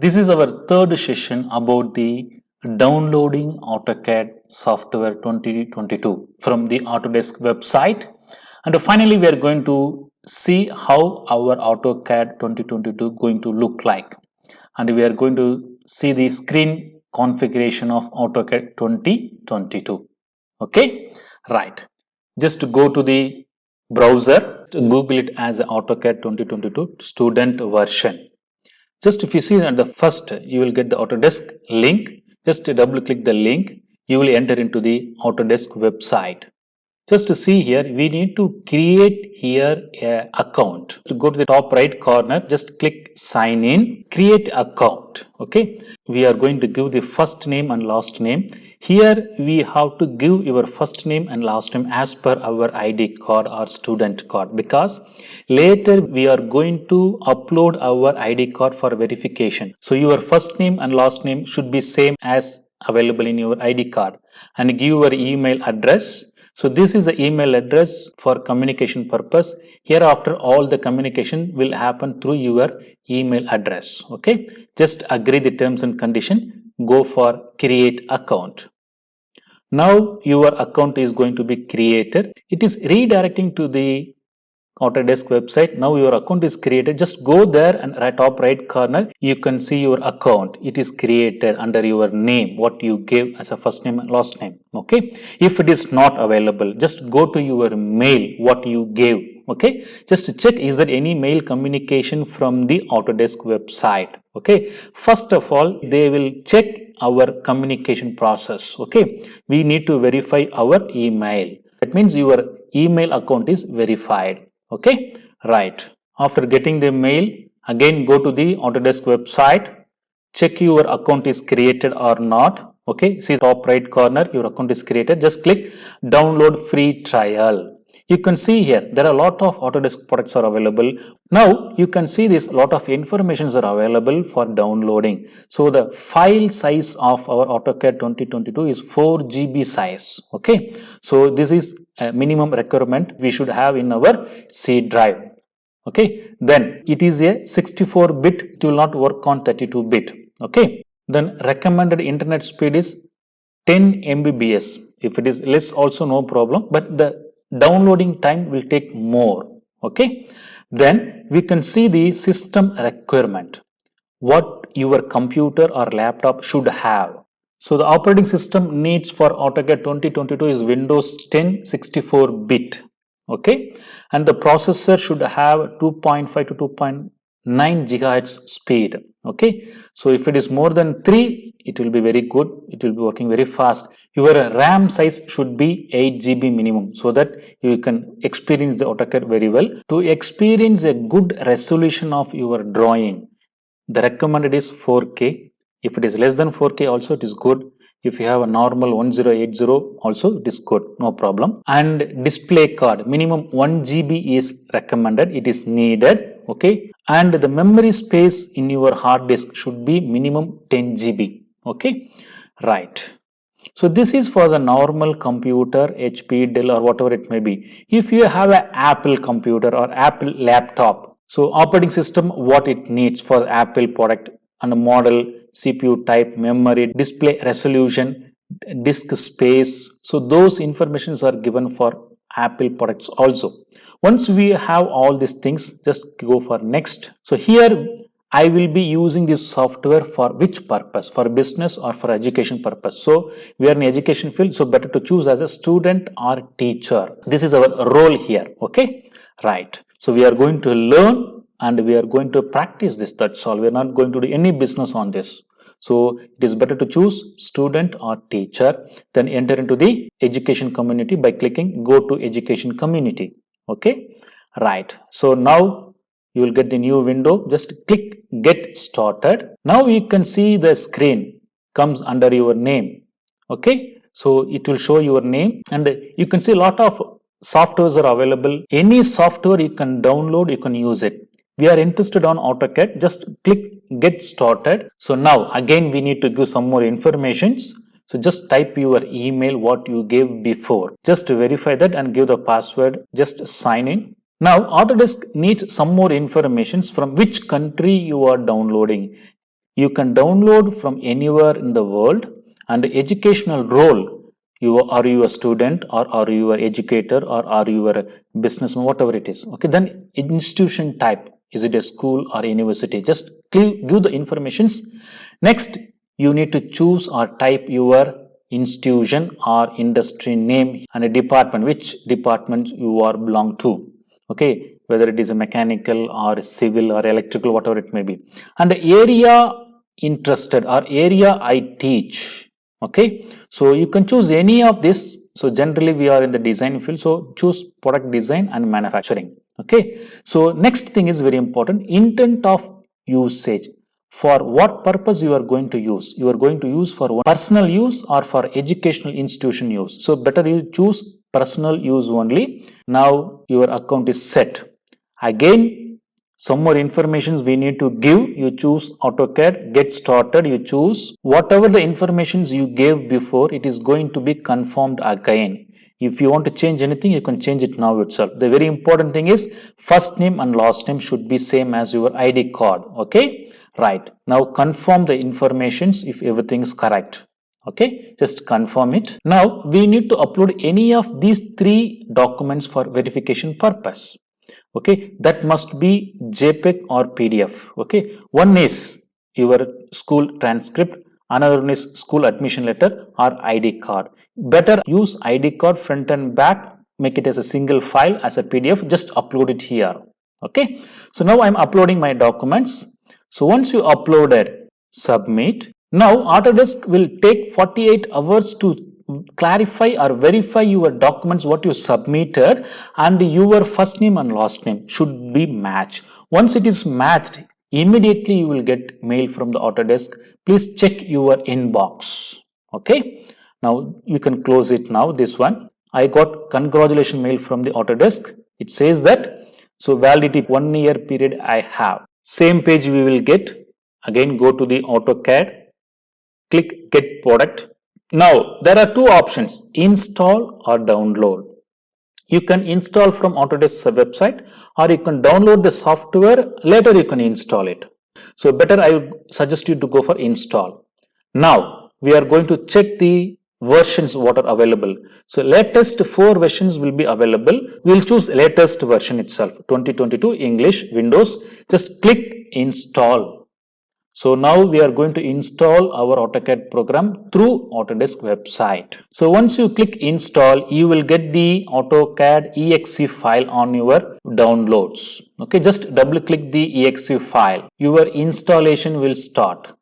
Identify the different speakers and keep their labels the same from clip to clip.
Speaker 1: This is our third session about the downloading AutoCAD software 2022 from the Autodesk website. And finally, we are going to see how our AutoCAD 2022 going to look like. And we are going to see the screen configuration of AutoCAD 2022. Okay, right. Just go to the browser, Google it as AutoCAD 2022 student version. Just if you see at the first, you will get the Autodesk link. Just double click the link. You will enter into the Autodesk website. Just to see here, we need to create here an account. To go to the top right corner, just click sign in, create account. Okay. We are going to give the first name and last name. Here we have to give your first name and last name as per our ID card or student card, because later we are going to upload our ID card for verification. So your first name and last name should be same as available in your ID card, and give your email address. So this is the email address for communication purpose. Hereafter all the communication will happen through your email address. Okay, just agree the terms and condition. Go for create account. Now your account is going to be created. It is redirecting to the Autodesk website. Now your account is created. Just go there and at top right corner, you can see your account. It is created under your name, what you gave as a first name and last name. Okay. If it is not available, just go to your mail, what you gave. Okay. Just check, is there any mail communication from the Autodesk website. Okay. First of all, they will check our communication process. Okay. We need to verify our email. That means your email account is verified. Okay, right. After getting the mail, again go to the Autodesk website, check your account is created or not. Okay, see top right corner, your account is created. Just click download free trial. You can see here, there are a lot of Autodesk products are available. Now, you can see this lot of informations are available for downloading. So, the file size of our AutoCAD 2022 is 4 GB size. Okay. So, this is a minimum requirement we should have in our C drive. Okay. Then, it is a 64-bit, it will not work on 32-bit. Okay. Then, recommended internet speed is 10 Mbps. If it is less also no problem, but the downloading time will take more. Okay. Then we can see the system requirement, what your computer or laptop should have. So the operating system needs for AutoCAD 2022 is Windows 10 64-bit. Okay. And the processor should have 2.5 to 2.9 gigahertz speed. Okay. So if it is more than 3, it will be very good. It will be working very fast. Your RAM size should be 8 GB minimum, so that you can experience the AutoCAD very well. To experience a good resolution of your drawing, the recommended is 4K. If it is less than 4K also it is good. If you have a normal 1080 also it is good, no problem. And display card, minimum 1 GB is recommended, it is needed. Okay. And the memory space in your hard disk should be minimum 10 GB. Okay. Right. So this is for the normal computer, HP, Dell or whatever it may be. If you have an Apple computer or Apple laptop, so operating system, what it needs for Apple product and model, CPU type, memory, display resolution, disk space. So those informations are given for Apple products also. Once we have all these things, just go for next. So here I will be using this software for which purpose? For business or for education purpose. So we are in education field, so better to choose as a student or teacher. This is our role here. Okay, right. So we are going to learn and we are going to practice this. That's all. We are not going to do any business on this. So it is better to choose student or teacher. Then enter into the education community by clicking go to education community. Okay, right. So now you will get the new window. Just click get started. Now you can see the screen comes under your name. Okay. So it will show your name and you can see a lot of softwares are available. Any software you can download, you can use it. We are interested on AutoCAD. Just click get started. So now again we need to give some more informations. So just type your email what you gave before. Just to verify that and give the password. Just sign in. Now Autodesk needs some more informations from which country you are downloading. You can download from anywhere in the world, and the educational role, are you a student, or are you an educator, or are you a businessman, whatever it is. Okay, then institution type, is it a school or university? Just give the informations. Next, you need to choose or type your institution or industry name and a department, which department you are belong to. Okay, whether it is a mechanical or civil or electrical, whatever it may be, and the area interested or area I teach. Okay, so you can choose any of this. So generally we are in the design field, so choose product design and manufacturing. Okay, so next thing is very important, intent of usage. For what purpose you are going to use? You are going to use for personal use or for educational institution use. So better you choose personal use only. Now your account is set. Again, some more informations we need to give. You choose AutoCAD, get started. You choose whatever the informations you gave before, it is going to be confirmed again. If you want to change anything, you can change it now itself. The very important thing is first name and last name should be same as your ID card. Okay. Right. Now confirm the informations if everything is correct. Okay. Just confirm it. Now we need to upload any of these three documents for verification purpose. Okay. That must be JPEG or PDF. Okay. One is your school transcript. Another one is school admission letter or ID card. Better use ID card front and back. Make it as a single file as a PDF. Just upload it here. Okay. So now I'm uploading my documents. So once you uploaded, submit. Now Autodesk will take 48 hours to clarify or verify your documents what you submitted, and your first name and last name should be matched. Once it is matched, immediately you will get mail from the Autodesk. Please check your inbox. Okay. Now you can close it now. This one. I got congratulations mail from the Autodesk. It says that, so validity 1 year period I have. Same page we will get. Again go to the AutoCAD, click get product. Now there are two options, install or download. You can install from Autodesk's website, or you can download the software, later you can install it. So better I would suggest you to go for install. Now we are going to check the versions what are available. So latest 4 versions will be available. We will choose latest version itself, 2022 English Windows. Just click install. So now we are going to install our AutoCAD program through Autodesk website. So once you click install, you will get the AutoCAD exe file on your downloads. Okay, just double click the exe file. Your installation will start.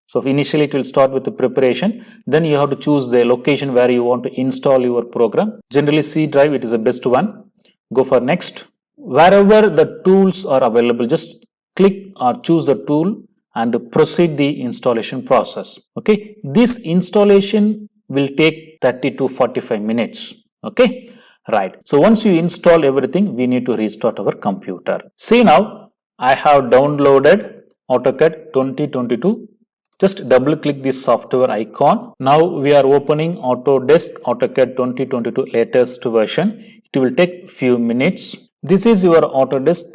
Speaker 1: So initially it will start with the preparation. Then you have to choose the location where you want to install your program. Generally C drive, it is the best one. Go for next. Wherever the tools are available, just click or choose the tool and proceed the installation process. Okay. This installation will take 30 to 45 minutes. Okay. Right. So once you install everything, we need to restart our computer. See now, I have downloaded AutoCAD 2022. Just double click this software icon. Now we are opening Autodesk AutoCAD 2022 latest version. It will take few minutes. This is your Autodesk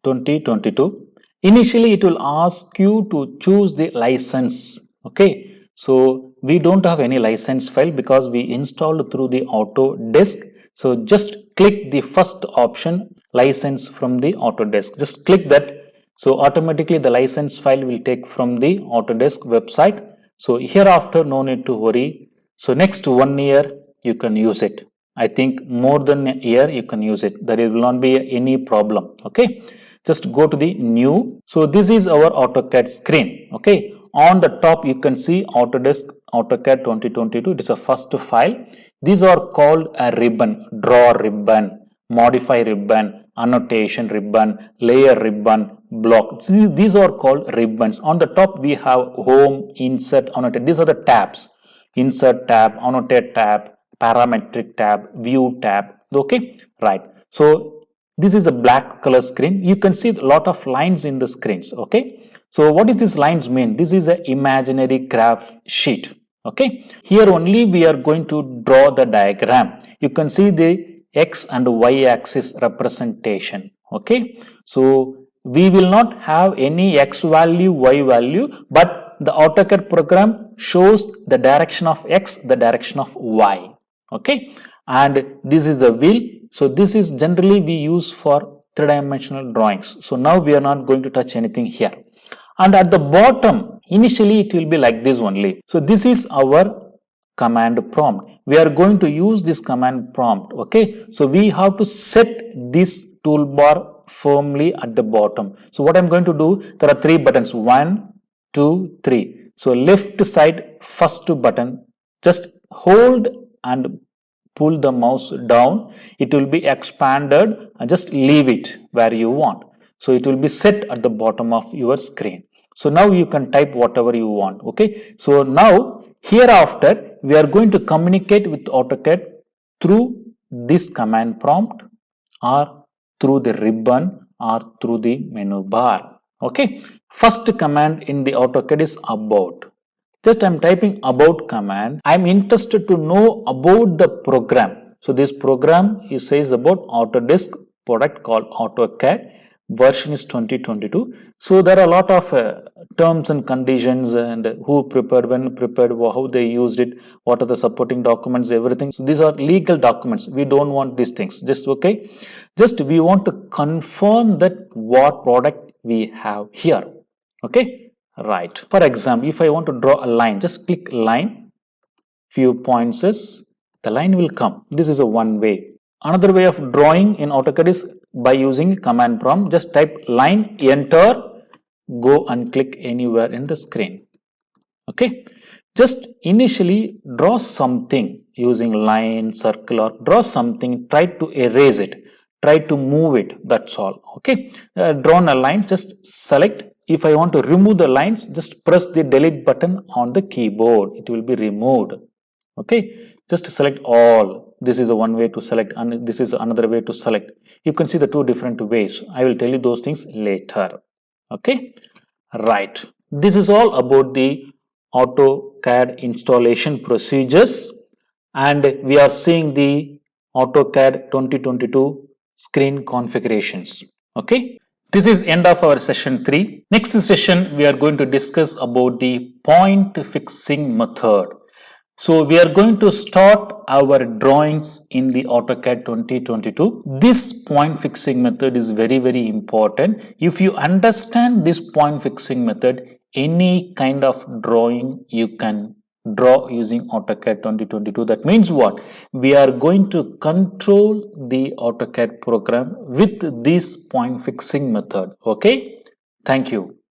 Speaker 1: 2022. Initially it will ask you to choose the license. Okay. So we don't have any license file because we installed through the Autodesk. So just click the first option, license from the Autodesk. Just click that. So automatically the license file will take from the Autodesk website. So hereafter no need to worry. So next 1 year you can use it. I think more than a year you can use it. There will not be any problem. Okay. Just go to the new. So this is our AutoCAD screen. Okay. On the top you can see Autodesk AutoCAD 2022. It is a first file. These are called a ribbon, draw ribbon, modify ribbon, annotation ribbon, layer ribbon, block. These are called ribbons. On the top we have home, insert, annotate. These are the tabs. Insert tab, annotate tab, parametric tab, view tab. Okay. Right. So this is a black color screen. You can see a lot of lines in the screens. Okay. So what does these lines mean? This is an imaginary graph sheet. Okay. Here only we are going to draw the diagram. You can see the X and Y axis representation. Okay. So we will not have any X value, Y value, but the AutoCAD program shows the direction of X, the direction of Y. Okay, and this is the wheel. So this is generally we use for three-dimensional drawings. So now we are not going to touch anything here. And at the bottom, initially it will be like this only. So this is our command prompt. We are going to use this command prompt. Okay, so we have to set this toolbar firmly at the bottom. So what I'm going to do, there are three buttons, 1, 2, 3. So left side first button, just hold and pull the mouse down. It will be expanded and just leave it where you want. So it will be set at the bottom of your screen. So now you can type whatever you want. Okay, so now hereafter we are going to communicate with AutoCAD through this command prompt or through the ribbon or through the menu bar. Okay, first command in the AutoCAD is about. Just I am typing about command. I am interested to know about the program. So this program says about Autodesk product called AutoCAD. Version is 2022. So there are a lot of terms and conditions and who prepared, when prepared, how they used it, what are the supporting documents, everything. So these are legal documents. We don't want these things. Just okay. Just we want to confirm that what product we have here. Okay. Right. For example, if I want to draw a line, just click line, few points is, the line will come. This is a one way. Another way of drawing in AutoCAD is by using command prompt. Just type line, enter, go and click anywhere in the screen. Okay. Just initially draw something using line, circle, or draw something, try to erase it, try to move it, that's all. Okay. Drawn a line, just select. If I want to remove the lines, just press the delete button on the keyboard. It will be removed. Okay. Just select all. This is a one way to select and this is another way to select. You can see the two different ways. I will tell you those things later. Okay. Right. This is all about the AutoCAD installation procedures, and we are seeing the AutoCAD 2022 screen configurations. Okay. This is end of our session 3. Next session, we are going to discuss about the point fixing method. So we are going to start our drawings in the AutoCAD 2022. This point fixing method is very, very important. If you understand this point fixing method, any kind of drawing you can draw using AutoCAD 2022. That means what? We are going to control the AutoCAD program with this point fixing method. Okay. Thank you.